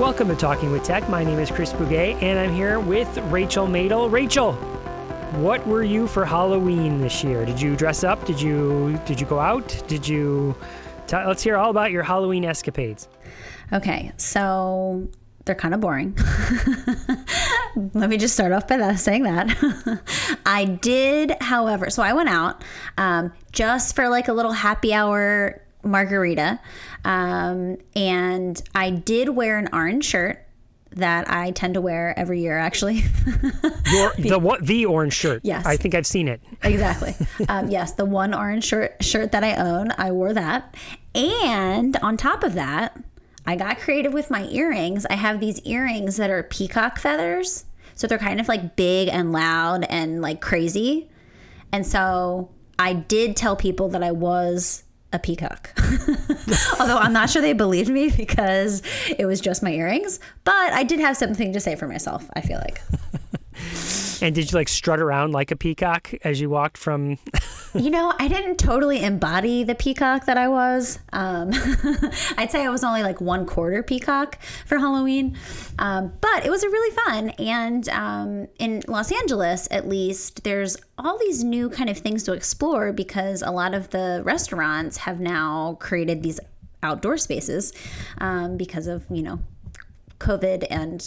Welcome to Talking with Tech. My name is Chris Bouguet, and I'm here with Rachel Madel. Rachel, what were you for Halloween this year? Did you dress up? Did you go out? Let's hear all about your Halloween escapades. Okay, so they're kind of boring. Let me just start off by saying that. I did, however, so I went out just for like a little happy hour margarita. And I did wear an orange shirt that I tend to wear every year, actually. The orange shirt. Yes. I think I've seen it. Exactly. Yes, the one orange shirt that I own, I wore that. And on top of that, I got creative with my earrings. I have these earrings that are peacock feathers. So they're kind of like big and loud and like crazy. And so I did tell people that I was a peacock. Although I'm not sure they believed me because it was just my earrings. But I did have something to say for myself, I feel like. And did you like strut around like a peacock as you walked from... I didn't totally embody the peacock that I was. I'd say I was only like 1/4 peacock for Halloween. But it was really fun. And in Los Angeles, at least, there's all these new kind of things to explore because a lot of the restaurants have now created these outdoor spaces because of, COVID and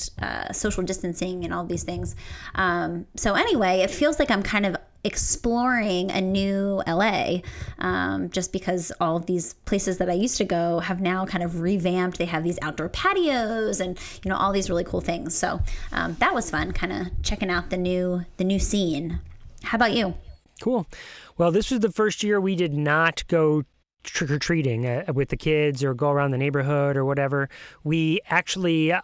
social distancing and all these things. So anyway, it feels like I'm kind of exploring a new LA just because all of these places that I used to go have now kind of revamped. They have these outdoor patios and all these really cool things. So that was fun, kind of checking out the new scene. How about you? Cool. Well, this was the first year we did not go trick-or-treating with the kids or go around the neighborhood or whatever. We actually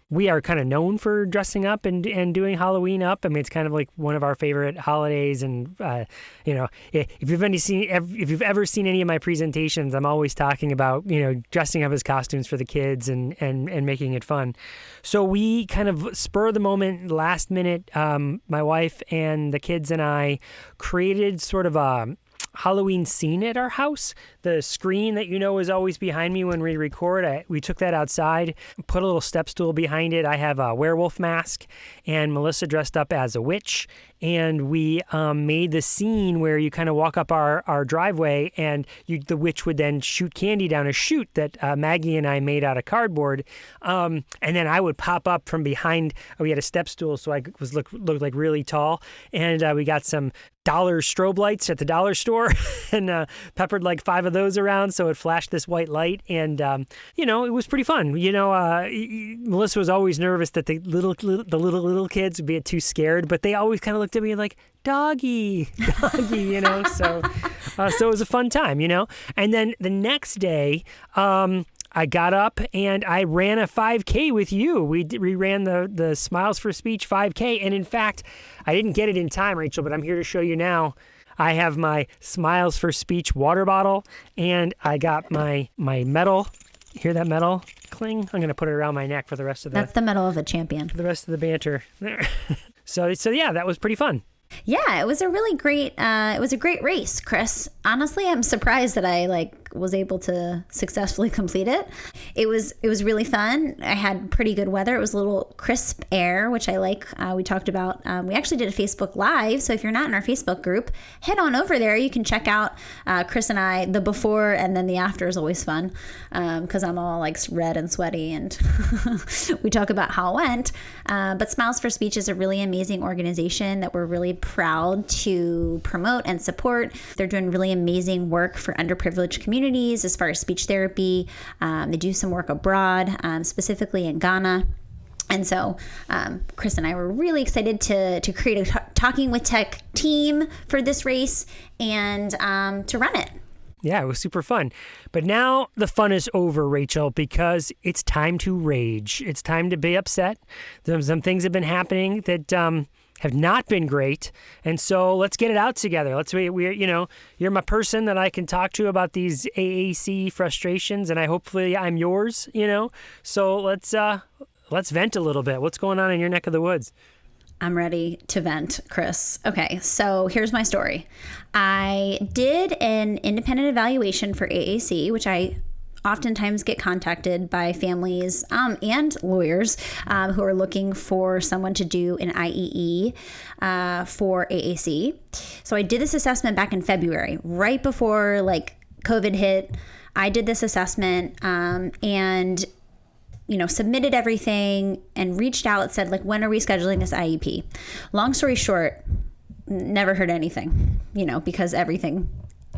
we are kind of known for dressing up and doing Halloween up. I mean, it's kind of like one of our favorite holidays. And if you've ever seen any of my presentations, I'm always talking about dressing up as costumes for the kids and making it fun. So we kind of spur of the moment, last minute. My wife and the kids and I created sort of a Halloween scene at our house. The screen that is always behind me when we record, we took that outside, put a little step stool behind it. I have a werewolf mask and Melissa dressed up as a witch, and we made the scene where you kind of walk up our driveway and the witch would then shoot candy down a chute that Maggie and I made out of cardboard, and then I would pop up from behind. We had a step stool, so I looked like really tall, and we got some dollar strobe lights at the dollar store and peppered like 5 of those around so it flashed this white light, and it was pretty fun. Melissa was always nervous that the little kids would be too scared, but they always kind of looked at me like doggy, so it was a fun time, and then the next day I got up and I ran a 5K with you. We ran the Smiles for Speech 5K. And in fact, I didn't get it in time, Rachel, but I'm here to show you now. I have my Smiles for Speech water bottle and I got my medal. Hear that medal cling? I'm going to put it around my neck for the rest of That's the medal of a champion. For the rest of the banter. So yeah, that was pretty fun. Yeah, it was a really great, it was a great race, Chris. Honestly, I'm surprised that I was able to successfully complete it. It was really fun. I had pretty good weather. It was a little crisp air, which I like. We talked about, we actually did a Facebook Live. So if you're not in our Facebook group, head on over there. You can check out Chris and I. The before and then the after is always fun because I'm all like red and sweaty and we talk about how it went. But Smiles for Speech is a really amazing organization that we're really proud to promote and support. They're doing really amazing work for underprivileged communities as far as speech therapy. They do some work abroad, specifically in Ghana. And so Chris and I were really excited to create a Talking with Tech team for this race and to run it. Yeah, it was super fun. But now the fun is over, Rachel, because it's time to rage. It's time to be upset. Some things have been happening that have not been great. And so let's get it out together. You're my person that I can talk to about these AAC frustrations, and hopefully I'm yours, So let's vent a little bit. What's going on in your neck of the woods? I'm ready to vent, Chris. Okay, so here's my story. I did an independent evaluation for AAC, which I oftentimes get contacted by families and lawyers who are looking for someone to do an IEE for AAC. So I did this assessment back in February, right before like COVID hit. I did this assessment and submitted everything and reached out, said like, when are we scheduling this IEP? Long story short, never heard anything, because everything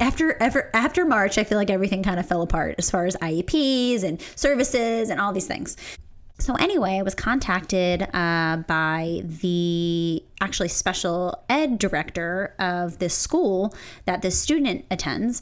after March, I feel like everything kind of fell apart as far as IEPs and services and all these things. So anyway, I was contacted by the actually special ed director of this school that this student attends.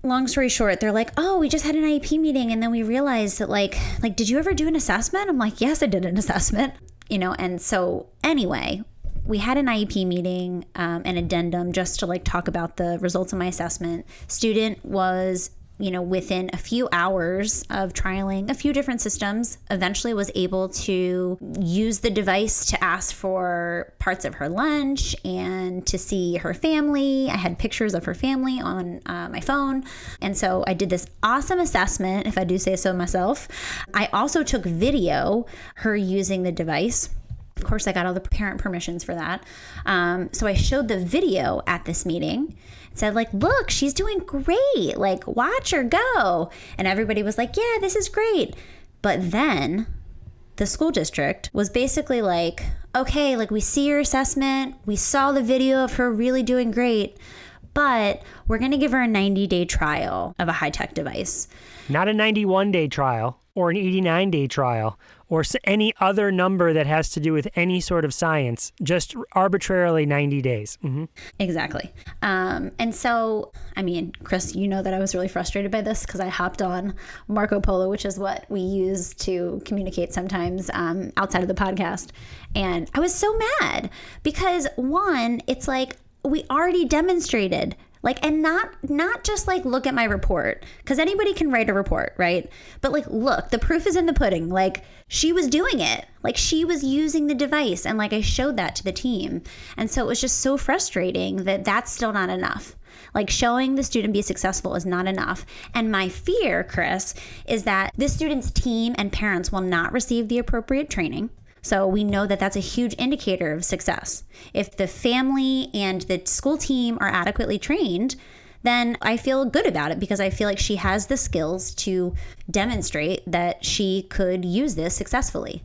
Long story short, they're like, oh, we just had an IEP meeting. And then we realized that like, did you ever do an assessment? I'm like, yes, I did an assessment, and so anyway, we had an IEP meeting, an addendum just to like talk about the results of my assessment. Student was, within a few hours of trialing a few different systems, eventually was able to use the device to ask for parts of her lunch and to see her family. I had pictures of her family on my phone. And so I did this awesome assessment, if I do say so myself. I also took video, her using the device. Of course, I got all the parent permissions for that. So I showed the video at this meeting. Said like, look, she's doing great. Like, watch her go. And everybody was like, yeah, this is great. But then the school district was basically like, okay, like we see your assessment. We saw the video of her really doing great, but we're going to give her a 90-day trial of a high-tech device. Not a 91-day trial or an 89-day trial or any other number that has to do with any sort of science, just arbitrarily 90 days. Mm-hmm. Exactly. And so, Chris, you know that I was really frustrated by this because I hopped on Marco Polo, which is what we use to communicate sometimes outside of the podcast. And I was so mad because one, it's like we already demonstrated and not just like look at my report, because anybody can write a report, right? But like, look, the proof is in the pudding. Like she was doing it, like she was using the device, and like I showed that to the team. And so it was just so frustrating that that's still not enough. Like showing the student be successful is not enough. And my fear, Chris, is that this student's team and parents will not receive the appropriate training. So we know that that's a huge indicator of success. If the family and the school team are adequately trained, then I feel good about it because I feel like she has the skills to demonstrate that she could use this successfully.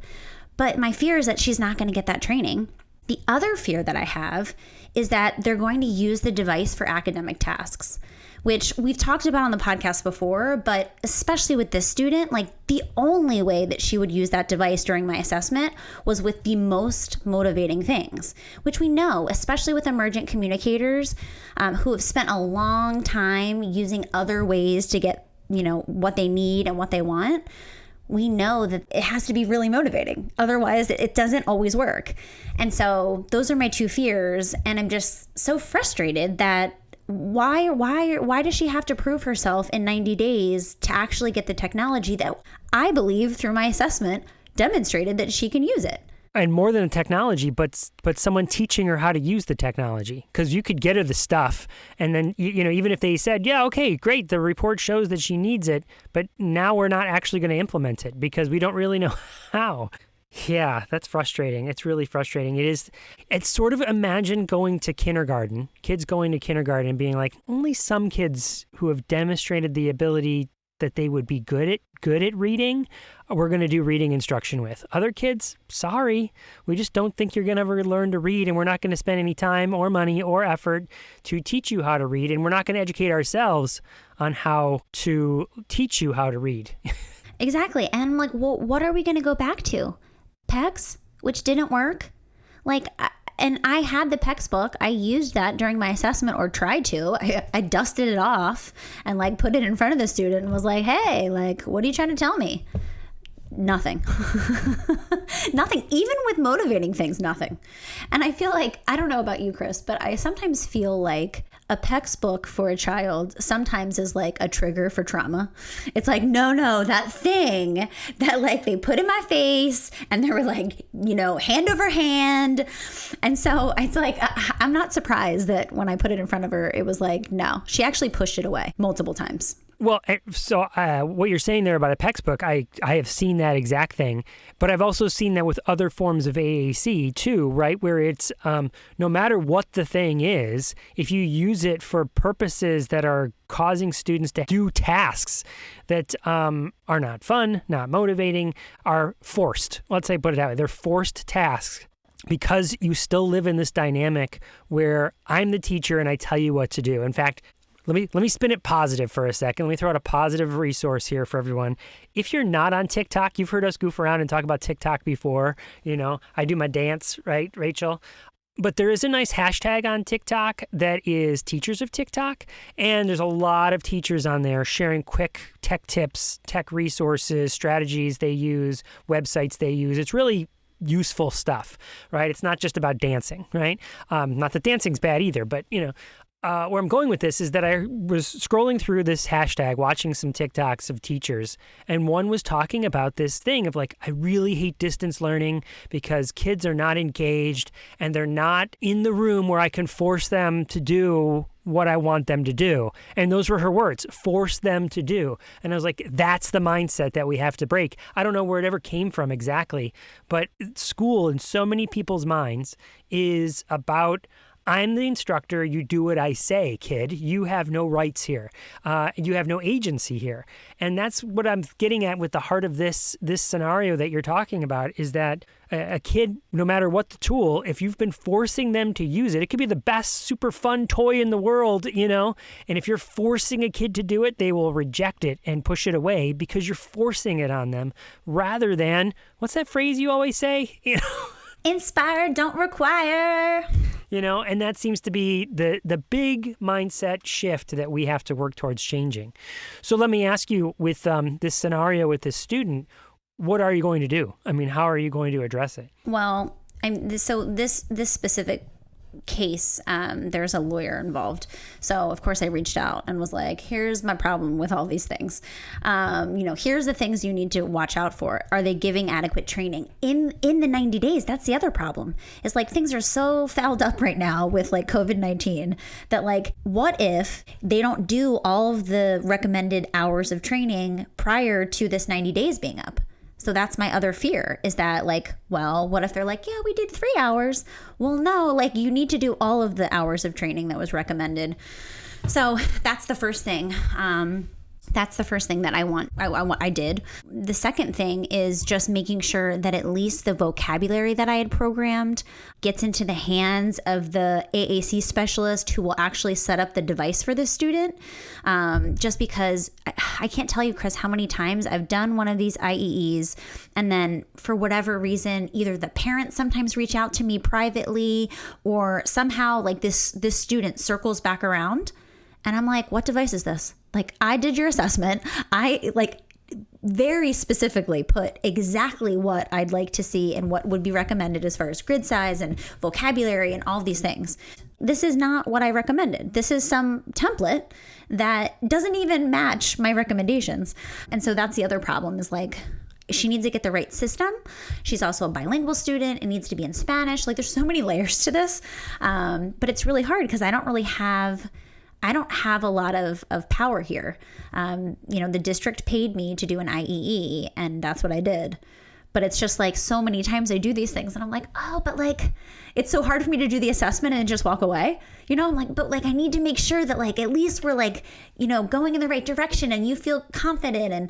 But my fear is that she's not going to get that training. The other fear that I have is that they're going to use the device for academic tasks, which we've talked about on the podcast before, but especially with this student, like the only way that she would use that device during my assessment was with the most motivating things, which we know, especially with emergent communicators who have spent a long time using other ways to get, what they need and what they want. We know that it has to be really motivating. Otherwise, it doesn't always work. And so those are my two fears. And I'm just so frustrated that why does she have to prove herself in 90 days to actually get the technology that I believe through my assessment demonstrated that she can use it? And more than a technology, but someone teaching her how to use the technology. Because you could get her the stuff, and then, even if they said, yeah, okay, great, the report shows that she needs it, but now we're not actually going to implement it because we don't really know how. Yeah, that's frustrating. It's really frustrating. It's sort of, imagine going to kindergarten, kids going to kindergarten and being like, only some kids who have demonstrated the ability that they would be good at reading, we're going to do reading instruction with. Other kids, sorry, we just don't think you're going to ever learn to read, and we're not going to spend any time or money or effort to teach you how to read, and we're not going to educate ourselves on how to teach you how to read. Exactly. And I'm like, well, what are we going to go back to? PECS, which didn't work? And I had the PECS book. I used that during my assessment, or tried to. I dusted it off and put it in front of the student and was like, hey, what are you trying to tell me? Nothing. Nothing. Even with motivating things, nothing. And I feel like, I don't know about you, Chris, but I sometimes feel like a PECS book for a child sometimes is like a trigger for trauma. It's like, no, that thing that they put in my face and they were hand over hand. And so it's like, I'm not surprised that when I put it in front of her, it was like, no, she actually pushed it away multiple times. Well, so what you're saying there about a textbook, I have seen that exact thing, but I've also seen that with other forms of AAC too, right? Where it's no matter what the thing is, if you use it for purposes that are causing students to do tasks that are not fun, not motivating, are forced. Let's say put it that way. They're forced tasks. Because you still live in this dynamic where I'm the teacher and I tell you what to do. In fact, let me spin it positive for a second. Let me throw out a positive resource here for everyone. If you're not on TikTok, you've heard us goof around and talk about TikTok before. I do my dance, right, Rachel? But there is a nice hashtag on TikTok that is Teachers of TikTok. And there's a lot of teachers on there sharing quick tech tips, tech resources, strategies they use, websites they use. It's really useful stuff, right? It's not just about dancing, right? Not that dancing's bad either, but where I'm going with this is that I was scrolling through this hashtag, watching some TikToks of teachers, and one was talking about this thing of like, I really hate distance learning because kids are not engaged and they're not in the room where I can force them to do what I want them to do. And those were her words, force them to do. And I was like, that's the mindset that we have to break. I don't know where it ever came from exactly, but school in so many people's minds is about, I'm the instructor, you do what I say, kid. You have no rights here. You have no agency here. And that's what I'm getting at with the heart of this scenario that you're talking about, is that a kid, no matter what the tool, if you've been forcing them to use it, it could be the best super fun toy in the world, and if you're forcing a kid to do it, they will reject it and push it away because you're forcing it on them rather than, what's that phrase you always say? Inspire, don't require. And that seems to be the big mindset shift that we have to work towards changing. So let me ask you, with this scenario with this student, what are you going to do? I mean, how are you going to address it? Well, so this specific case, there's a lawyer involved. So of course I reached out and was like, here's my problem with all these things. Here's the things you need to watch out for. Are they giving adequate training in the 90 days? That's the other problem. It's like things are so fouled up right now with like COVID-19 that like, what if they don't do all of the recommended hours of training prior to this 90 days being up? So that's my other fear, is that like, well, what if they're like, yeah, we did 3 hours. Well, no, like you need to do all of the hours of training that was recommended. So that's the first thing. That's the first thing that I did. The second thing is just making sure that at least the vocabulary that I had programmed gets into the hands of the AAC specialist who will actually set up the device for the student. Just because I can't tell you, Chris, how many times I've done one of these IEEs, and then for whatever reason, either the parents sometimes reach out to me privately, or somehow like this student circles back around. And I'm like, what device is this? Like, I did your assessment. I like very specifically put exactly what I'd like to see and what would be recommended as far as grid size and vocabulary and all these things. This is not what I recommended. This is some template that doesn't even match my recommendations. And so that's the other problem, is like, she needs to get the right system. She's also a bilingual student. It needs to be in Spanish. Like, there's so many layers to this. But it's really hard because I don't have a lot of power here. The district paid me to do an IEE, and that's what I did. But it's just like so many times I do these things and I'm like, oh, but like, it's so hard for me to do the assessment and just walk away. I'm like, but like, I need to make sure that like, at least we're like, going in the right direction and you feel confident.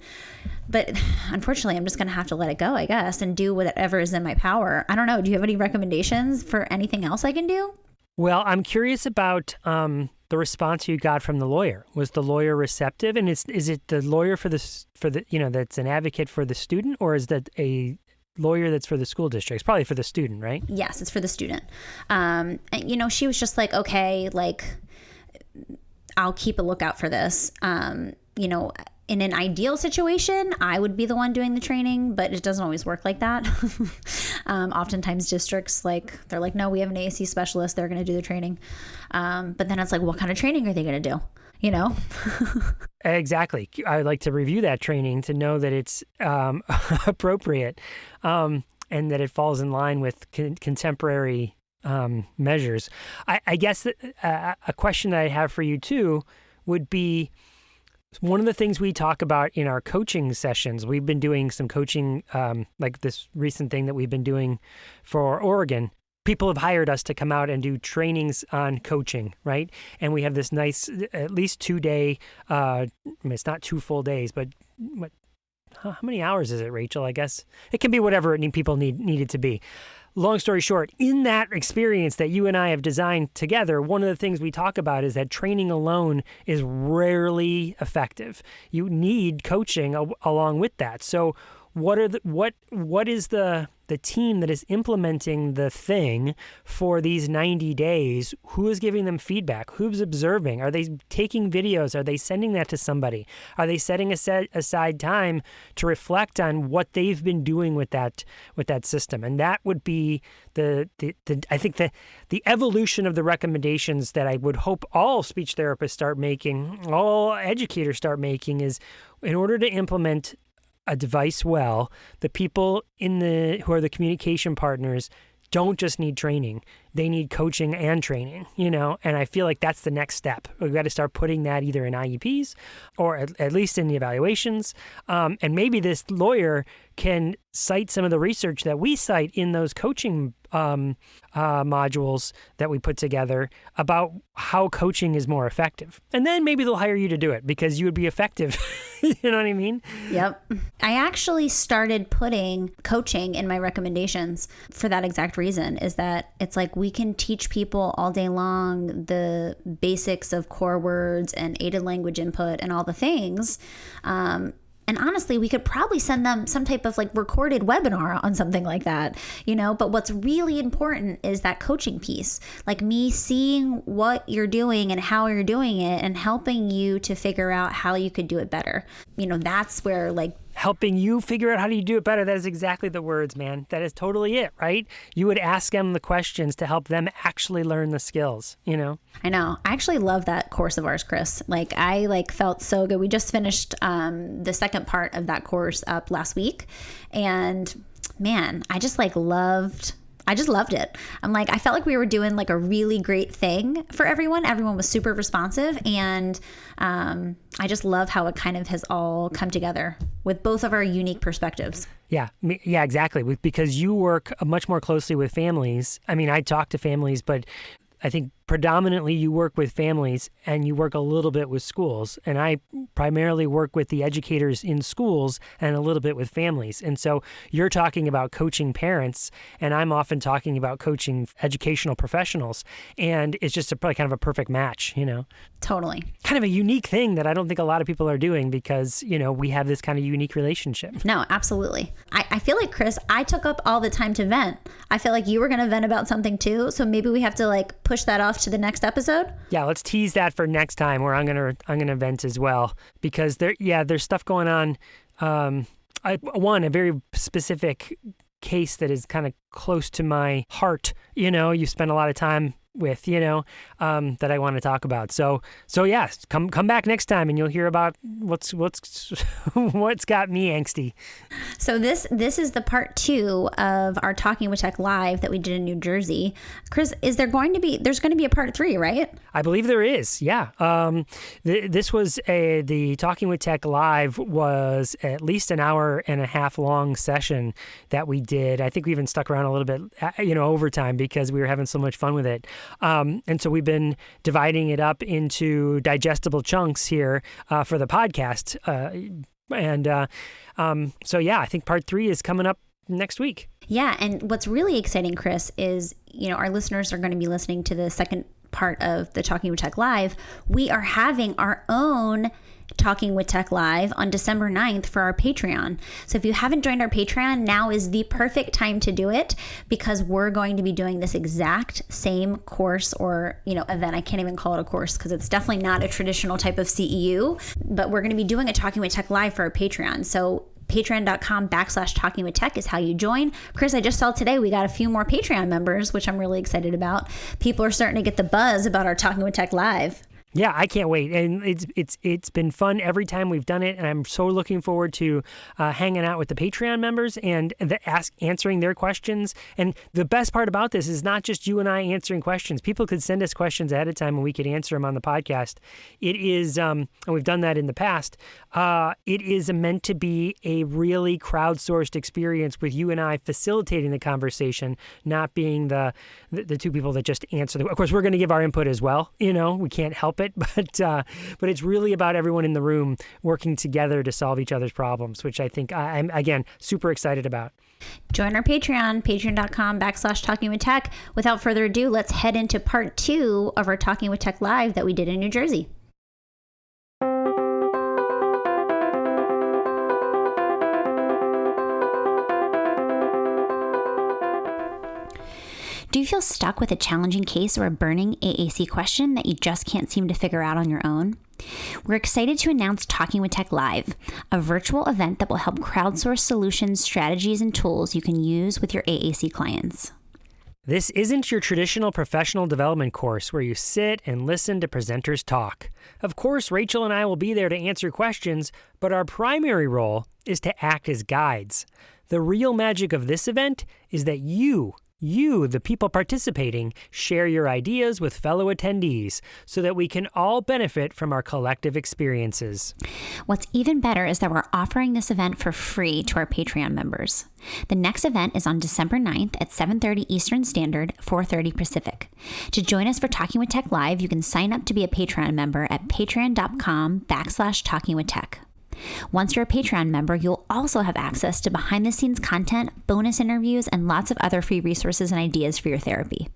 But unfortunately, I'm just going to have to let it go, I guess, and do whatever is in my power. I don't know. Do you have any recommendations for anything else I can do? Well, I'm curious about the response you got from the lawyer. Was the lawyer receptive? And is it the lawyer for that's an advocate for the student, or is that a lawyer that's for the school district? It's probably for the student, right? Yes, it's for the student. And she was just like, okay, like, I'll keep a lookout for this. In an ideal situation, I would be the one doing the training, but it doesn't always work like that. Oftentimes districts, they're like, no, we have an AAC specialist. They're going to do the training. But then it's like, what kind of training are they going to do? Exactly. I would like to review that training to know that it's appropriate and that it falls in line with contemporary measures. I guess that, a question that I have for you too would be, One of the things we talk about in our coaching sessions, we've been doing some coaching, like this recent thing that we've been doing for Oregon. People have hired us to come out and do trainings on coaching, right? And we have this nice, at least 2-day, it's not 2 full days, but how many hours is it, Rachel? I guess it can be whatever people need it to be. Long story short, in that experience that you and I have designed together, one of the things we talk about is that training alone is rarely effective. You need coaching along with that. So what is the team that is implementing the thing for these 90 days? Who is giving them feedback? Who's observing? Are they taking videos? Are they sending that to somebody? Are they setting aside time to reflect on what they've been doing with that system? And that would be I think the evolution of the recommendations that I would hope all speech therapists start making, all educators start making, is in order to implement a device well, the people who are the communication partners don't just need training. They need coaching and training, and I feel like that's the next step. We've got to start putting that either in IEPs or at least in the evaluations. And maybe this lawyer can cite some of the research that we cite in those coaching modules that we put together about how coaching is more effective. And then maybe they'll hire you to do it because you would be effective. You know what I mean? Yep. I actually started putting coaching in my recommendations for that exact reason, is that it's like we can teach people all day long the basics of core words and aided language input and all the things. And honestly, we could probably send them some type of like recorded webinar on something like that, but what's really important is that coaching piece, like me seeing what you're doing and how you're doing it and helping you to figure out how you could do it better. That's where helping you figure out how do you do it better. That is exactly the words, man. That is totally it, right? You would ask them the questions to help them actually learn the skills, I know. I actually love that course of ours, Chris. I felt so good. We just finished the second part of that course up last week. And man, I just loved it. I felt like we were doing a really great thing for everyone. Everyone was super responsive. And I just love how it kind of has all come together with both of our unique perspectives. Yeah, exactly. Because you work much more closely with families. I mean, I talk to families, but I think predominantly you work with families and you work a little bit with schools. And I primarily work with the educators in schools and a little bit with families. And so you're talking about coaching parents, and I'm often talking about coaching educational professionals. And it's just probably kind of a perfect match, Totally. Kind of a unique thing that I don't think a lot of people are doing because, we have this kind of unique relationship. No, absolutely. I feel like, Chris, I took up all the time to vent. I feel like you were going to vent about something too. So maybe we have to push that off to the next episode. Yeah, let's tease that for next time where I'm gonna vent as well, because there's stuff going on. A very specific case that is kind of close to my heart. You spend a lot of time with, that I want to talk about. So yeah, come back next time and you'll hear about what's got me angsty. So this is the part 2 of our Talking with Tech Live that we did in New Jersey. Chris, there's going to be a part 3, right? I believe there is. Yeah. This was the Talking with Tech Live was at least an hour and a half long session that we did. I think we even stuck around a little bit, overtime because we were having so much fun with it. And so we've been dividing it up into digestible chunks here for the podcast. So yeah, I think part 3 is coming up next week. Yeah. And what's really exciting, Chris, is, our listeners are going to be listening to the second part of the Talking with Tech Live. We are having our own Talking with Tech Live on December 9th for our Patreon. So if you haven't joined our Patreon, now is the perfect time to do it, because we're going to be doing this exact same course or, event. I can't even call it a course because it's definitely not a traditional type of CEU, but we're going to be doing a Talking with Tech Live for our Patreon. So patreon.com/Talking with Tech is how you join. Chris, I just saw today we got a few more Patreon members, which I'm really excited about. People are starting to get the buzz about our Talking with Tech Live. Yeah, I can't wait, and it's been fun every time we've done it, and I'm so looking forward to hanging out with the Patreon members and answering their questions. And the best part about this is not just you and I answering questions. People could send us questions ahead of time, and we could answer them on the podcast. It is, and we've done that in the past. It is meant to be a really crowdsourced experience with you and I facilitating the conversation, not being the two people that just answer. Of course, we're going to give our input as well. We can't help it, but it's really about everyone in the room working together to solve each other's problems, which I think I'm, again, super excited about. Join our Patreon, patreon.com/Talking with Tech. Without further ado, let's head into part 2 of our Talking with Tech Live that we did in New Jersey. Do you feel stuck with a challenging case or a burning AAC question that you just can't seem to figure out on your own? We're excited to announce Talking with Tech Live, a virtual event that will help crowdsource solutions, strategies, and tools you can use with your AAC clients. This isn't your traditional professional development course where you sit and listen to presenters talk. Of course, Rachel and I will be there to answer questions, but our primary role is to act as guides. The real magic of this event is that you, the people participating, share your ideas with fellow attendees so that we can all benefit from our collective experiences. What's even better is that we're offering this event for free to our Patreon members. The next event is on December 9th at 7:30 Eastern Standard, 4:30 Pacific. To join us for Talking with Tech Live, you can sign up to be a Patreon member at patreon.com/talkingwithtech. Once you're a Patreon member, you'll also have access to behind-the-scenes content, bonus interviews, and lots of other free resources and ideas for your therapy.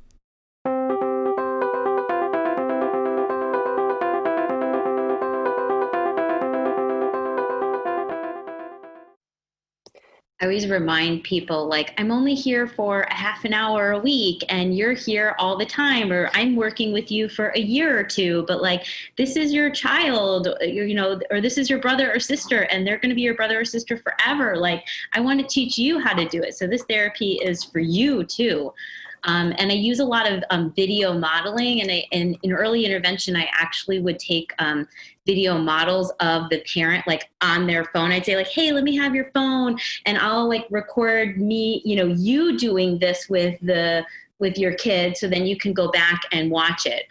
I always remind people, like, I'm only here for a half an hour a week and you're here all the time, or I'm working with you for a year or two, but like, this is your child, or this is your brother or sister, and they're going to be your brother or sister forever. Like, I want to teach you how to do it. So this therapy is for you too. And I use a lot of video modeling, and in early intervention, I actually would take video models of the parent, like on their phone. I'd say like, hey, let me have your phone, and I'll like record me, you doing this with your kid, so then you can go back and watch it.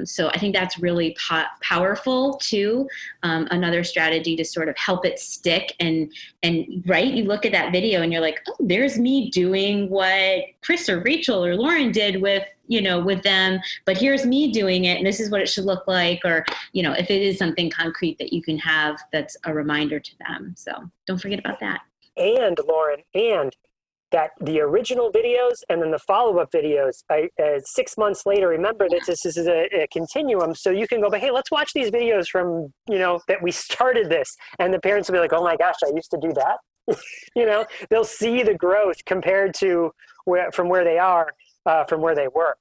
So I think that's really powerful too. Another strategy to sort of help it stick, and right, you look at that video and you're like, oh, there's me doing what Chris or Rachel or Lauren did with them, but here's me doing it, and this is what it should look like. Or, if it is something concrete that you can have, that's a reminder to them. So don't forget about that. And Lauren, that the original videos and then the follow-up videos, 6 months later, remember that this is a continuum, so you can go, but hey, let's watch these videos from, that we started this, and the parents will be like, oh my gosh, I used to do that. They'll see the growth compared to from where they are, from where they were.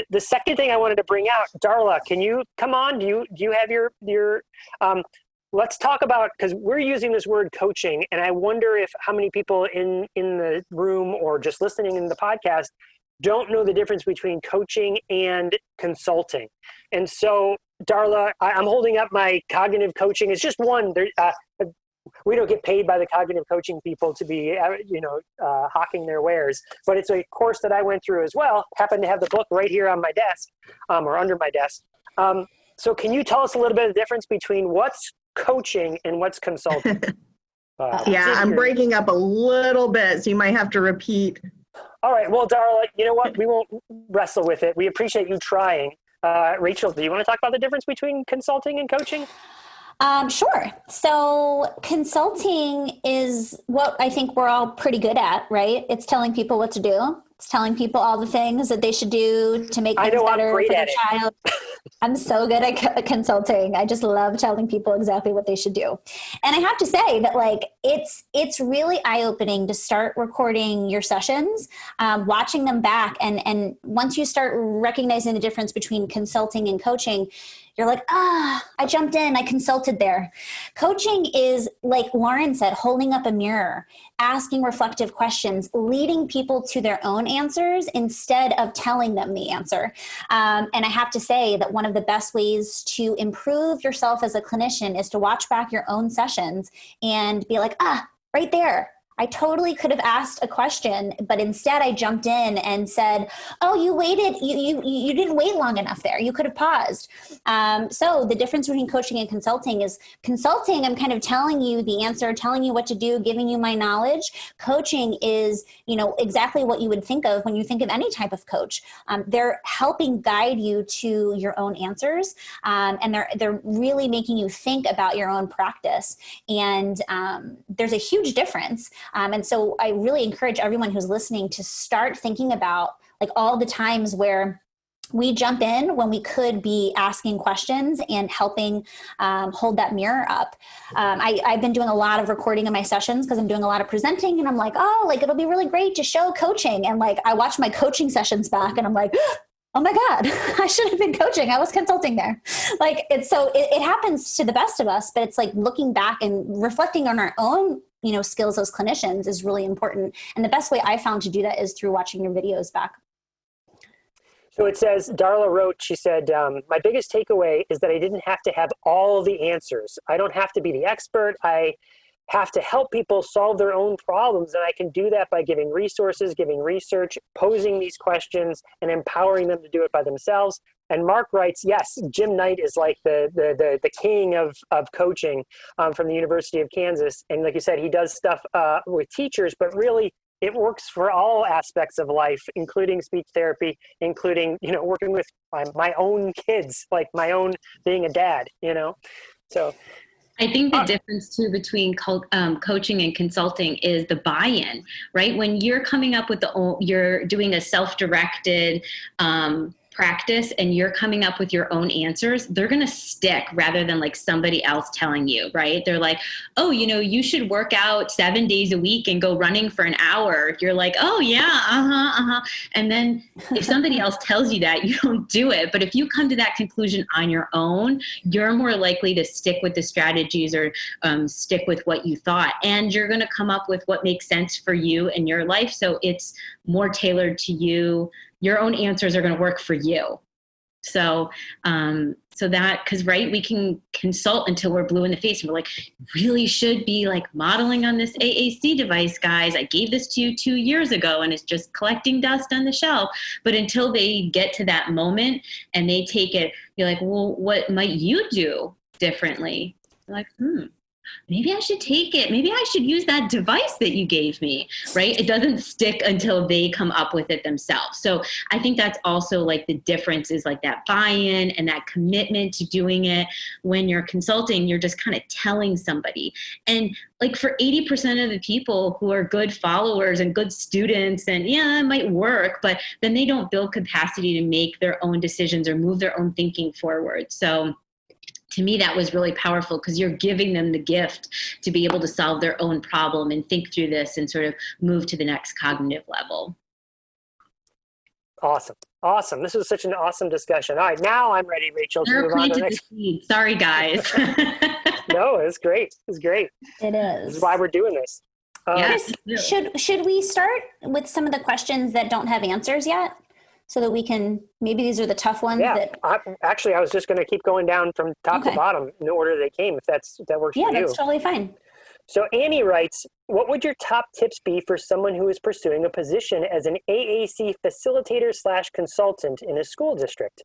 The second thing I wanted to bring out, Darla, can you come on? Do you have your let's talk about, because we're using this word coaching, and I wonder if how many people in the room or just listening in the podcast don't know the difference between coaching and consulting. And so, Darla, I'm holding up my cognitive coaching. It's just one. We don't get paid by the cognitive coaching people to be, hawking their wares, but it's a course that I went through as well. Happened to have the book right here on my desk, or under my desk. So can you tell us a little bit of the difference between what's coaching and what's consulting? Yeah, I'm breaking up a little bit, so you might have to repeat. All right. Well, Darla, you know what? We won't wrestle with it. We appreciate you trying. Rachel, do you want to talk about the difference between consulting and coaching? Sure. So consulting is what I think we're all pretty good at, right? It's telling people what to do. It's telling people all the things that they should do to make things better for their child. I'm so good at consulting. I just love telling people exactly what they should do. And I have to say that it's really eye-opening to start recording your sessions, watching them back. And once you start recognizing the difference between consulting and coaching, you're like, I jumped in, I consulted there. Coaching is, like Lauren said, holding up a mirror, asking reflective questions, leading people to their own answers instead of telling them the answer. And I have to say that that one of the best ways to improve yourself as a clinician is to watch back your own sessions and be like, right there, I totally could have asked a question, but instead I jumped in and said, oh, you waited, you didn't wait long enough there. You could have paused. So the difference between coaching and consulting is consulting, I'm kind of telling you the answer, telling you what to do, giving you my knowledge. Coaching is, exactly what you would think of when you think of any type of coach. They're helping guide you to your own answers. And they're really making you think about your own practice. And there's a huge difference. And so I really encourage everyone who's listening to start thinking about like all the times where we jump in when we could be asking questions and helping hold that mirror up. I've been doing a lot of recording of my sessions because I'm doing a lot of presenting, and I'm like, it'll be really great to show coaching. And like, I watch my coaching sessions back and I'm like, oh my God, I should have been coaching. I was consulting there. Like, it happens to the best of us, but it's like looking back and reflecting on our own skills as clinicians is really important. And the best way I found to do that is through watching your videos back. So it says, Darla wrote, she said, my biggest takeaway is that I didn't have to have all the answers. I don't have to be the expert. I have to help people solve their own problems. And I can do that by giving resources, giving research, posing these questions, and empowering them to do it by themselves. And Mark writes, yes, Jim Knight is like the king of coaching from the University of Kansas. And like you said, he does stuff with teachers, but really it works for all aspects of life, including speech therapy, including, working with my own kids, like my own being a dad, so. I think the difference too between coaching and consulting is the buy-in, right? When you're coming up with you're doing a self-directed practice and you're coming up with your own answers, they're going to stick rather than like somebody else telling you, right? They're like, oh, you should work out 7 days a week and go running for an hour. You're like, oh yeah, And then if somebody else tells you that, you don't do it. But if you come to that conclusion on your own, you're more likely to stick with the strategies or stick with what you thought. And you're going to come up with what makes sense for you and your life. So it's more tailored to you. Your own answers are going to work for you. So because right, we can consult until we're blue in the face and we're like, really should be like modeling on this AAC device, guys. I gave this to you 2 years ago and it's just collecting dust on the shelf. But until they get to that moment and they take it, you're like, well, what might you do differently? You're like, maybe I should take it. Maybe I should use that device that you gave me, right? It doesn't stick until they come up with it themselves. So I think that's also like the difference is like that buy-in and that commitment to doing it. When you're consulting, you're just kind of telling somebody. And like for 80% of the people who are good followers and good students, and yeah, it might work, but then they don't build capacity to make their own decisions or move their own thinking forward. So to me, that was really powerful because you're giving them the gift to be able to solve their own problem and think through this and sort of move to the next cognitive level. Awesome. This was such an awesome discussion. All right, now I'm ready, Rachel, to move on to the next. Sorry, guys. No, it's great. It's great. It is. This is why we're doing this. Yes. Should we start with some of the questions that don't have answers yet? So that we can, maybe these are the tough ones. Yeah, I was just going to keep going down from top to bottom in the order they came, if that works for you. Yeah, that's totally fine. So Annie writes, what would your top tips be for someone who is pursuing a position as an AAC facilitator/consultant in a school district?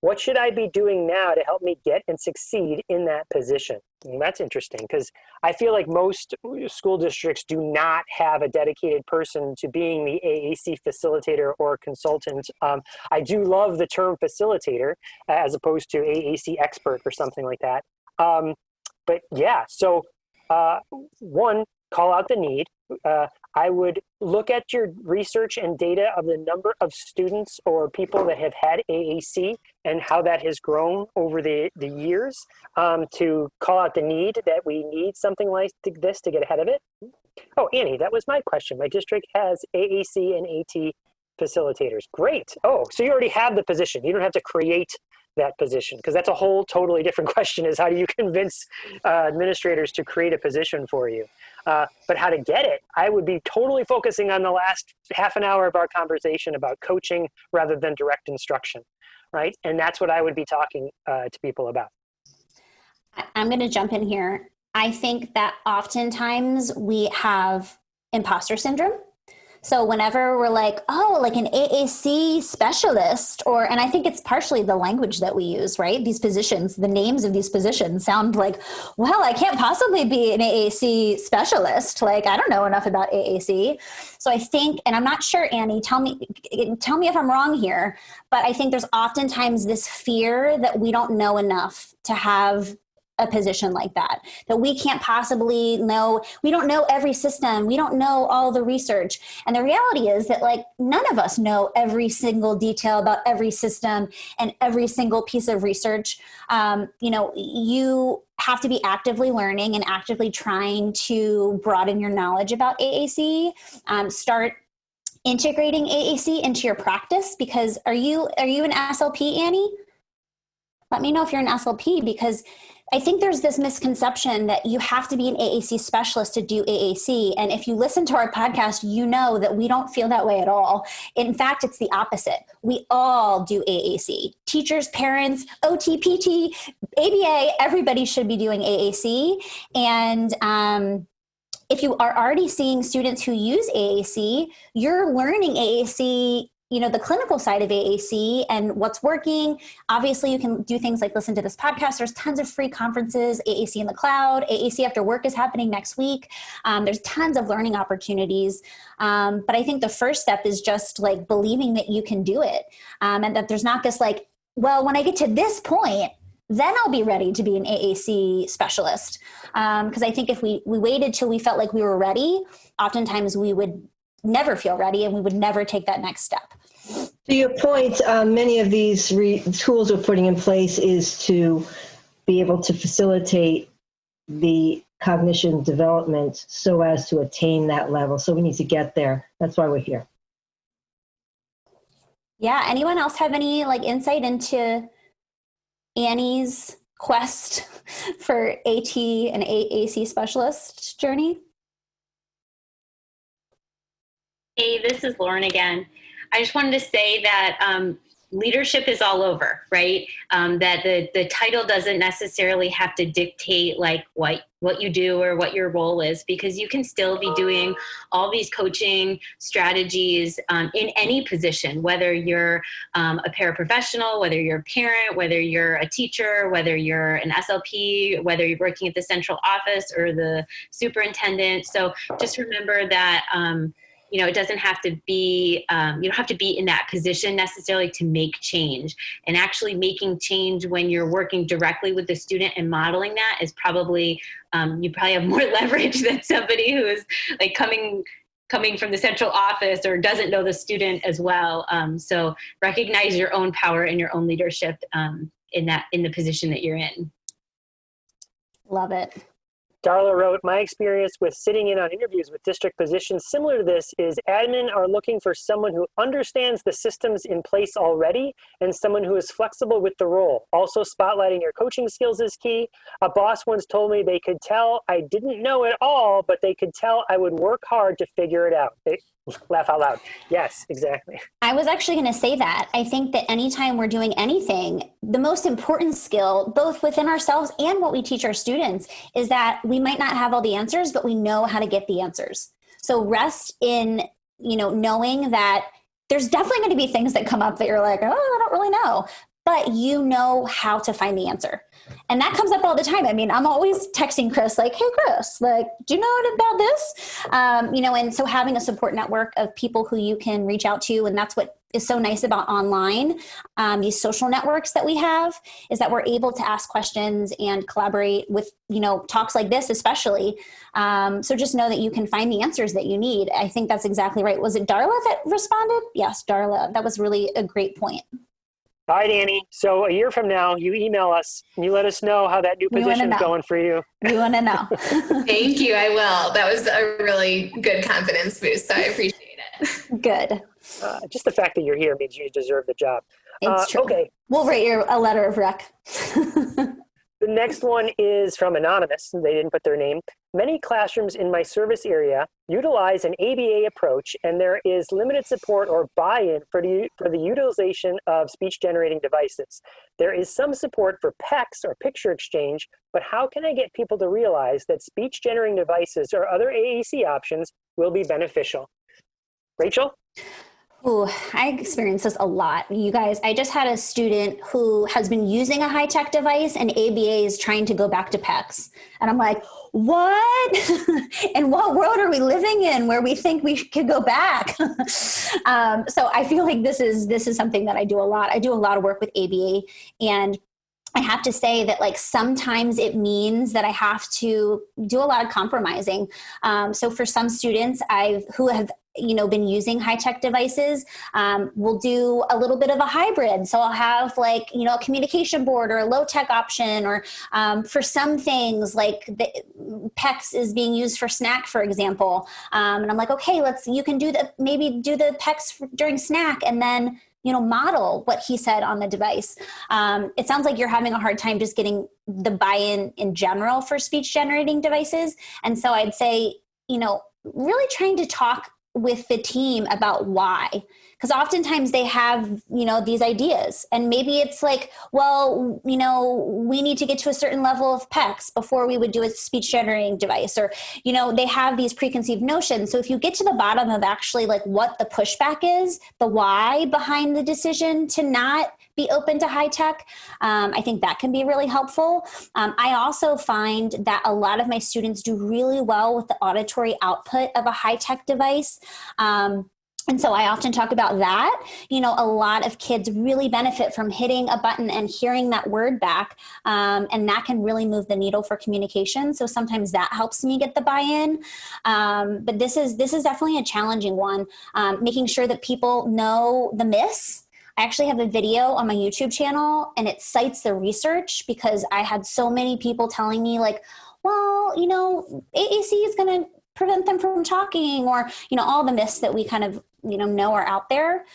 What should I be doing now to help me get and succeed in that position? And that's interesting because I feel like most school districts do not have a dedicated person to being the AAC facilitator or consultant. I do love the term facilitator as opposed to AAC expert or something like that. But yeah, so one, call out the need. I would look at your research and data of the number of students or people that have had AAC and how that has grown over the years to call out the need that we need something like this to get ahead of it. Oh, Annie, that was my question. My district has AAC and AT facilitators. Great. Oh, so you already have the position. You don't have to create that position, because that's a whole totally different question, is how do you convince administrators to create a position for you? But how to get it, I would be totally focusing on the last half an hour of our conversation about coaching rather than direct instruction. right? And that's what I would be talking to people about. I'm going to jump in here. I think that oftentimes we have imposter syndrome. So whenever we're like, oh, like an AAC specialist, and I think it's partially the language that we use, right? These positions, the names of these positions sound like, well, I can't possibly be an AAC specialist. Like, I don't know enough about AAC. So I think, and I'm not sure, Annie, tell me if I'm wrong here, but I think there's oftentimes this fear that we don't know enough to have a position like that we can't possibly know. We don't know every system. We don't know all the research. And the reality is that like none of us know every single detail about every system and every single piece of research. You have to be actively learning and actively trying to broaden your knowledge about AAC. Start integrating AAC into your practice, because are you an SLP, Annie? Let me know if you're an SLP, because I think there's this misconception that you have to be an AAC specialist to do AAC. And if you listen to our podcast, you know that we don't feel that way at all. In fact, it's the opposite. We all do AAC. Teachers, parents, OT, PT, ABA, everybody should be doing AAC. And if you are already seeing students who use AAC, you're learning AAC, the clinical side of AAC and what's working. Obviously, you can do things like listen to this podcast. There's tons of free conferences, AAC in the cloud, AAC After Work is happening next week. There's tons of learning opportunities. But I think the first step is just like believing that you can do it. And that there's not this like, well, when I get to this point, then I'll be ready to be an AAC specialist. Because I think if we waited till we felt like we were ready, oftentimes we would never feel ready and we would never take that next step. To your point, many of these tools we're putting in place is to be able to facilitate the cognition development so as to attain that level. So we need to get there. That's why we're here. Yeah. Anyone else have any like insight into Annie's quest for AT and AAC specialist journey? Hey, this is Lauren again. I just wanted to say that leadership is all over, right? That the title doesn't necessarily have to dictate like what you do or what your role is, because you can still be doing all these coaching strategies in any position, whether you're a paraprofessional, whether you're a parent, whether you're a teacher, whether you're an SLP, whether you're working at the central office or the superintendent. So just remember that it doesn't have to be, you don't have to be in that position necessarily to make change. And actually making change when you're working directly with the student and modeling that is probably, you probably have more leverage than somebody who is like coming from the central office or doesn't know the student as well. So recognize your own power and your own leadership in the position that you're in. Love it. Darla wrote, my experience with sitting in on interviews with district positions similar to this is admin are looking for someone who understands the systems in place already and someone who is flexible with the role. Also, spotlighting your coaching skills is key. A boss once told me they could tell I didn't know it all, but they could tell I would work hard to figure it out. They laugh out loud. Yes, exactly. I was actually going to say that. I think that anytime we're doing anything, the most important skill, both within ourselves and what we teach our students, is that we might not have all the answers, but we know how to get the answers. So rest in, knowing that there's definitely going to be things that come up that you're like, oh, I don't really know, but you know how to find the answer. And that comes up all the time. I mean, I'm always texting Chris, like, hey, Chris, like, do you know about this? And so having a support network of people who you can reach out to, and that's what is so nice about online, these social networks that we have, is that we're able to ask questions and collaborate with, talks like this, especially. So just know that you can find the answers that you need. I think that's exactly right. Was it Darla that responded? Yes, Darla. That was really a great point. All right, Annie. So a year from now, you email us and you let us know how that new position is going for you. We want to know. Thank you. I will. That was a really good confidence boost. So I appreciate it. Good. Just the fact that you're here means you deserve the job. It's true. Okay. We'll write you a letter of rec. The next one is from Anonymous. They didn't put their name. Many classrooms in my service area utilize an ABA approach, and there is limited support or buy-in for the utilization of speech-generating devices. There is some support for PECs or picture exchange, but how can I get people to realize that speech-generating devices or other AAC options will be beneficial? Rachel? Ooh, I experience this a lot. You guys, I just had a student who has been using a high-tech device and ABA is trying to go back to PECs. And I'm like, what? In what world are we living in where we think we could go back? So I feel like this is something that I do a lot. I do a lot of work with ABA, and I have to say that like sometimes it means that I have to do a lot of compromising. So for some students who have been using high-tech devices, we'll do a little bit of a hybrid. So I'll have like, a communication board or a low-tech option, or for some things like the PECs is being used for snack, for example. And I'm like, okay, you can maybe do the PECs during snack and then model what he said on the device. It sounds like you're having a hard time just getting the buy-in in general for speech generating devices. And so I'd say, really trying to talk with the team about why, because oftentimes they have, these ideas, and maybe it's like, well, we need to get to a certain level of PECs before we would do a speech generating device, or, they have these preconceived notions. So if you get to the bottom of actually like what the pushback is, the why behind the decision to not be open to high tech, I think that can be really helpful. I also find that a lot of my students do really well with the auditory output of a high tech device. And so I often talk about that. A lot of kids really benefit from hitting a button and hearing that word back. And that can really move the needle for communication. So sometimes that helps me get the buy-in. But this is definitely a challenging one. Making sure that people know the myths. I actually have a video on my YouTube channel, and it cites the research, because I had so many people telling me like, well, AAC is going to prevent them from talking, or, all the myths that we kind of, know are out there.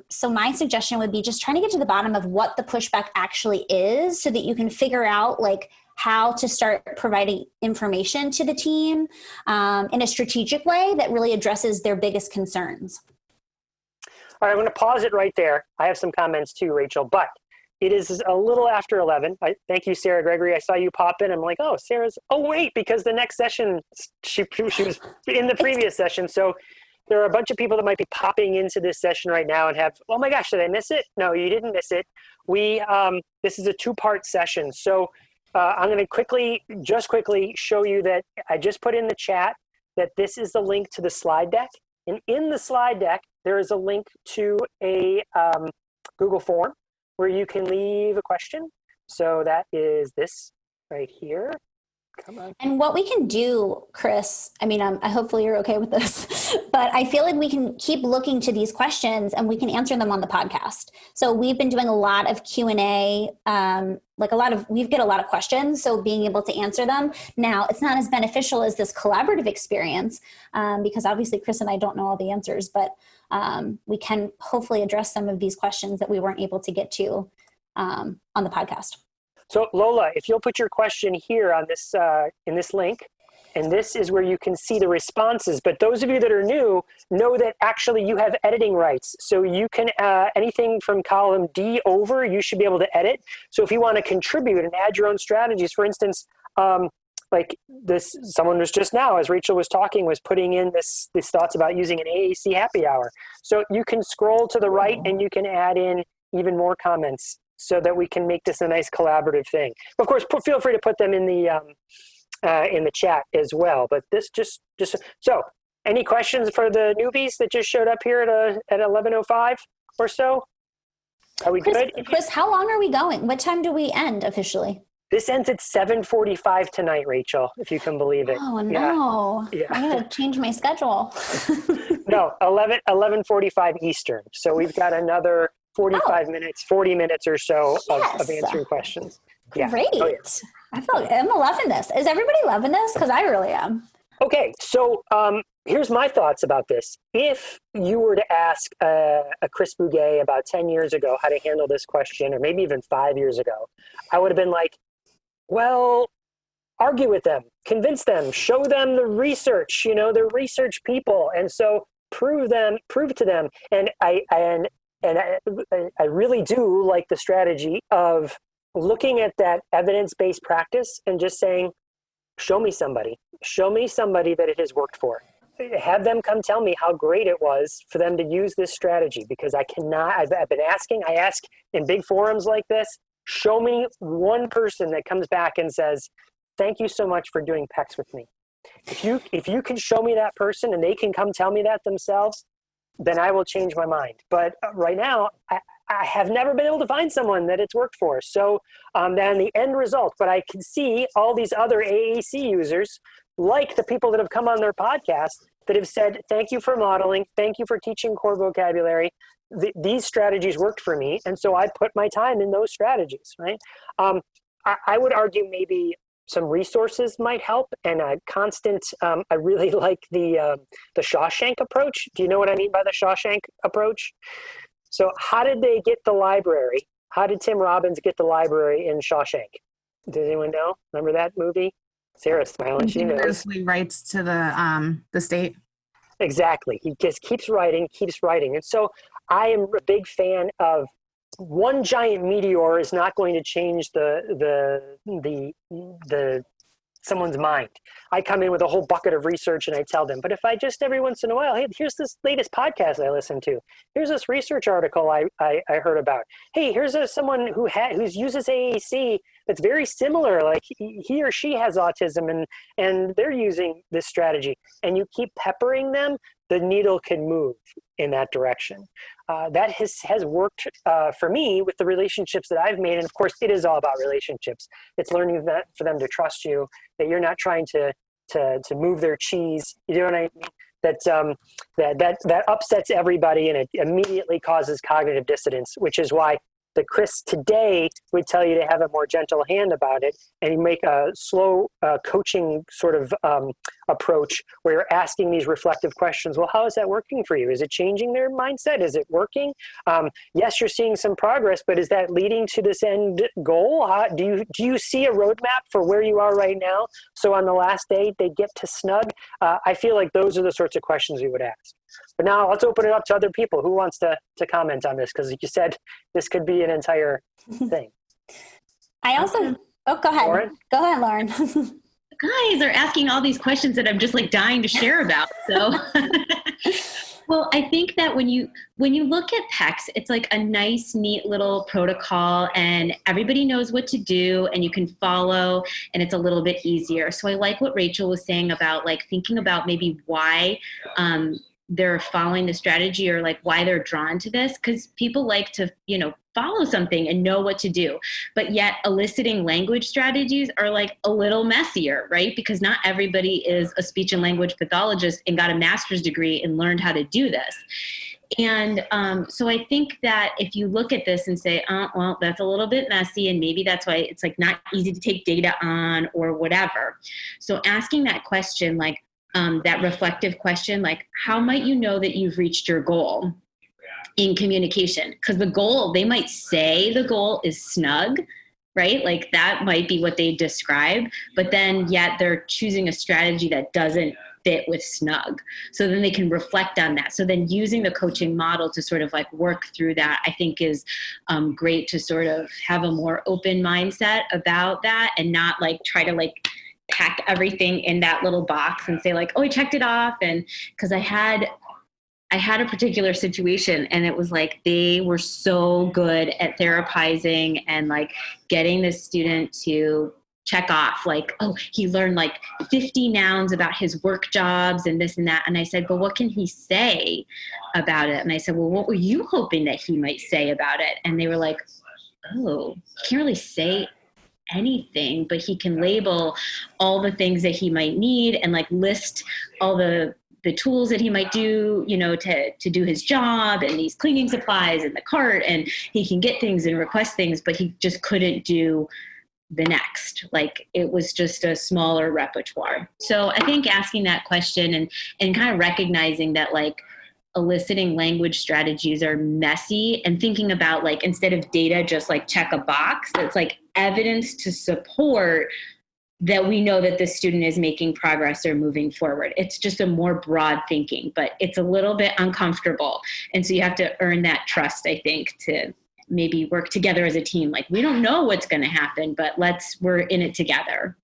So my suggestion would be just trying to get to the bottom of what the pushback actually is, so that you can figure out like how to start providing information to the team in a strategic way that really addresses their biggest concerns. All right, I'm going to pause it right there. I have some comments too, Rachel, but it is a little after 11. Thank you, Sarah Gregory. I saw you pop in. I'm like, oh, wait, because the next session, she was in the previous session. So there are a bunch of people that might be popping into this session right now and have, oh my gosh, did I miss it? No, you didn't miss it. This is a two-part session. So I'm going to quickly show you that I just put in the chat that this is the link to the slide deck. And in the slide deck, there is a link to a Google form where you can leave a question. So that is this right here. Come on. And what we can do, Chris, I hopefully you're okay with this, but I feel like we can keep looking to these questions and we can answer them on the podcast. So we've been doing a lot of Q&A, we get a lot of questions. So being able to answer them now, it's not as beneficial as this collaborative experience, because obviously Chris and I don't know all the answers, but we can hopefully address some of these questions that we weren't able to get to on the podcast. So Lola, if you'll put your question here on this in this link, and this is where you can see the responses. But those of you that are new know that actually you have editing rights. So you can, anything from column D over, you should be able to edit. So if you want to contribute and add your own strategies, for instance, like this, someone was just now, as Rachel was talking, was putting in these thoughts about using an AAC happy hour. So you can scroll to the right and you can add in even more comments so that we can make this a nice collaborative thing. Of course, feel free to put them in the chat as well. But this just so. Any questions for the newbies that just showed up here at 11:05 or so? Are we good? Chris, how long are we going? What time do we end officially? This ends at 7:45 tonight, Rachel, if you can believe it. Oh no! Yeah. I gotta change my schedule. No, 11:45 Eastern. So we've got another 45 minutes, 40 minutes or so of answering questions. Yeah. Great. Oh, yeah. I'm loving this. Is everybody loving this? Because I really am. Okay, so here's my thoughts about this. If you were to ask a Chris Bouguet about 10 years ago how to handle this question, or maybe even 5 years ago, I would have been like, Well, argue with them, convince them, show them the research. They're research people, and so prove to them. And I really do like the strategy of looking at that evidence-based practice and just saying, show me somebody that it has worked for. Have them come tell me how great it was for them to use this strategy, because I ask in big forums like this, show me one person that comes back and says, thank you so much for doing PECS with me. If you can show me that person and they can come tell me that themselves, then I will change my mind. But right now, I have never been able to find someone that it's worked for. So then the end result, but I can see all these other AAC users, like the people that have come on their podcast, that have said, thank you for modeling, thank you for teaching core vocabulary. These strategies worked for me, and so I put my time in those strategies, right? I would argue maybe some resources might help, and a constant, I really like the Shawshank approach. Do you know what I mean by the Shawshank approach? So how did they get the library? How did Tim Robbins get the library in Shawshank? Does anyone know? Remember that movie? Sarah's smiling, she knows. He writes to the state. Exactly. He just keeps writing. And so I am a big fan of one giant meteor is not going to change the someone's mind. I come in with a whole bucket of research and I tell them, but if I just every once in a while, hey, here's this latest podcast I listened to. Here's this research article I heard about. Hey, here's someone who uses AAC that's very similar. Like he or she has autism and they're using this strategy. And you keep peppering them, the needle can move in that direction. That has worked for me with the relationships that I've made. And of course, it is all about relationships. It's learning that for them to trust you, that you're not trying to move their cheese. You know what I mean? That upsets everybody, and it immediately causes cognitive dissonance, which is why the Chris today would tell you to have a more gentle hand about it, and you make a slow coaching sort of approach where you're asking these reflective questions. Well, how is that working for you? Is it changing their mindset? Is it working? Yes, you're seeing some progress, but is that leading to this end goal? Do you see a roadmap for where you are right now? So on the last day, they get to snug? I feel like those are the sorts of questions we would ask. But now let's open it up to other people. Who wants to comment on this? Because like you said, this could be an entire thing. I also, go ahead. Lauren? Go ahead, Lauren. Guys are asking all these questions that I'm just like dying to share about. So, well, I think that when you look at PECS, it's like a nice, neat little protocol, and everybody knows what to do, and you can follow, and it's a little bit easier. So I like what Rachel was saying about like thinking about maybe why they're following the strategy, or like why they're drawn to this, because people like to, follow something and know what to do. But yet eliciting language strategies are like a little messier, right? Because not everybody is a speech and language pathologist and got a master's degree and learned how to do this. And so I think that if you look at this and say, well, that's a little bit messy, and maybe that's why it's like not easy to take data on or whatever. So asking that question, like that reflective question, like how might you know that you've reached your goal in communication? Because the goal, they might say the goal is snug, right? Like that might be what they describe, but then yet they're choosing a strategy that doesn't fit with snug. So then they can reflect on that. So then using the coaching model to sort of like work through that, I think is great to sort of have a more open mindset about that, and not like try to like pack everything in that little box and say like, oh, I checked it off. And because I had a particular situation, and it was like they were so good at therapizing and like getting the student to check off like, oh, he learned like 50 nouns about his work jobs and this and that. And I said, but what can he say about it? And I said, well, what were you hoping that he might say about it? And they were like, oh, he can't really say anything, but he can label all the things that he might need and like list all the tools that he might do, to do his job, and these cleaning supplies and the cart, and he can get things and request things, but he just couldn't do the next. Like it was just a smaller repertoire. So I think asking that question and kind of recognizing that like eliciting language strategies are messy, and thinking about like, instead of data, just like check a box, it's like evidence to support that we know that the student is making progress or moving forward. It's just a more broad thinking, but it's a little bit uncomfortable. And so you have to earn that trust, I think, to maybe work together as a team. Like, we don't know what's going to happen, but we're in it together.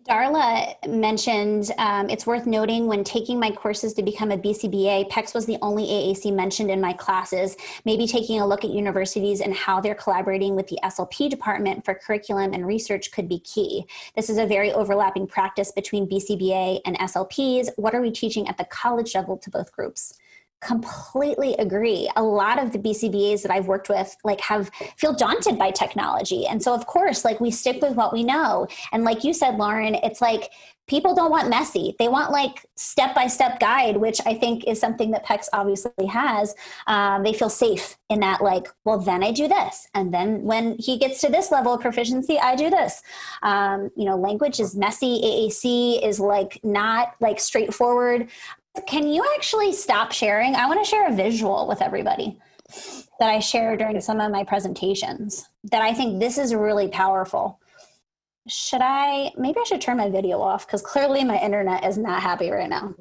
Darla mentioned it's worth noting when taking my courses to become a BCBA, PECS was the only AAC mentioned in my classes. Maybe taking a look at universities and how they're collaborating with the SLP department for curriculum and research could be key. This is a very overlapping practice between BCBA and SLPs. What are we teaching at the college level to both groups? Completely agree. A lot of the BCBAs that I've worked with feel daunted by technology. And so of course, we stick with what we know. And like you said, Lauren, it's like people don't want messy. They want step-by-step guide, which I think is something that PECS obviously has. They feel safe in that well, then I do this. And then when he gets to this level of proficiency, I do this. Language is messy. AAC is not straightforward. Can you actually stop sharing? I want to share a visual with everybody that I shared during some of my presentations that I think this is really powerful. Maybe I should turn my video off because clearly my internet is not happy right now.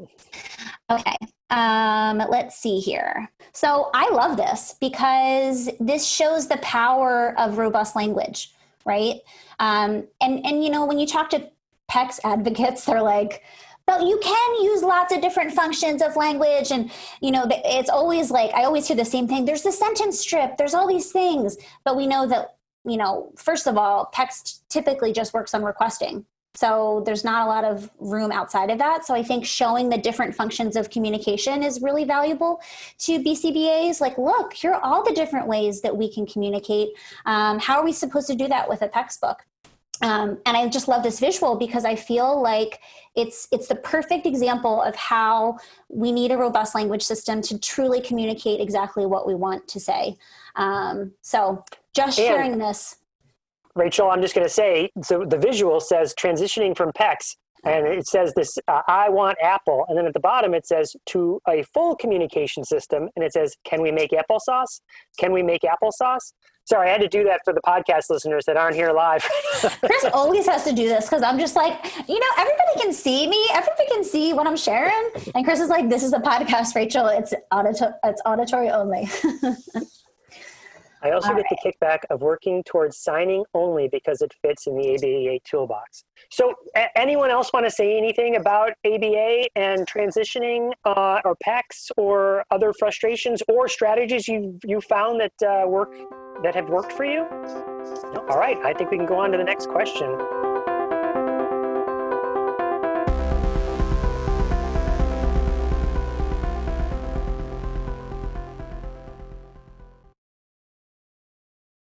Okay, let's see here. So I love this because this shows the power of robust language, right? And when you talk to PECS advocates, they're like, but you can use lots of different functions of language. And, it's always I always hear the same thing. There's the sentence strip. There's all these things. But we know that, first of all, PECS typically just works on requesting. So there's not a lot of room outside of that. So I think showing the different functions of communication is really valuable to BCBAs. Look, here are all the different ways that we can communicate. How are we supposed to do that with a PECS book? And I just love this visual because I feel like it's the perfect example of how we need a robust language system to truly communicate exactly what we want to say. So just sharing this. Rachel, I'm just going to say, so the visual says transitioning from PECS, and it says this, I want Apple. And then at the bottom, it says to a full communication system. And it says, can we make applesauce? Can we make applesauce? Sorry, I had to do that for the podcast listeners that aren't here live. Chris always has to do this because I'm just everybody can see me. Everybody can see what I'm sharing. And Chris is like, this is a podcast, Rachel. It's auditory only. I also get the kickback of working towards signing only because it fits in the ABA toolbox. So anyone else want to say anything about ABA and transitioning or PECS or other frustrations or strategies you found that have worked for you? No? All right, I think we can go on to the next question.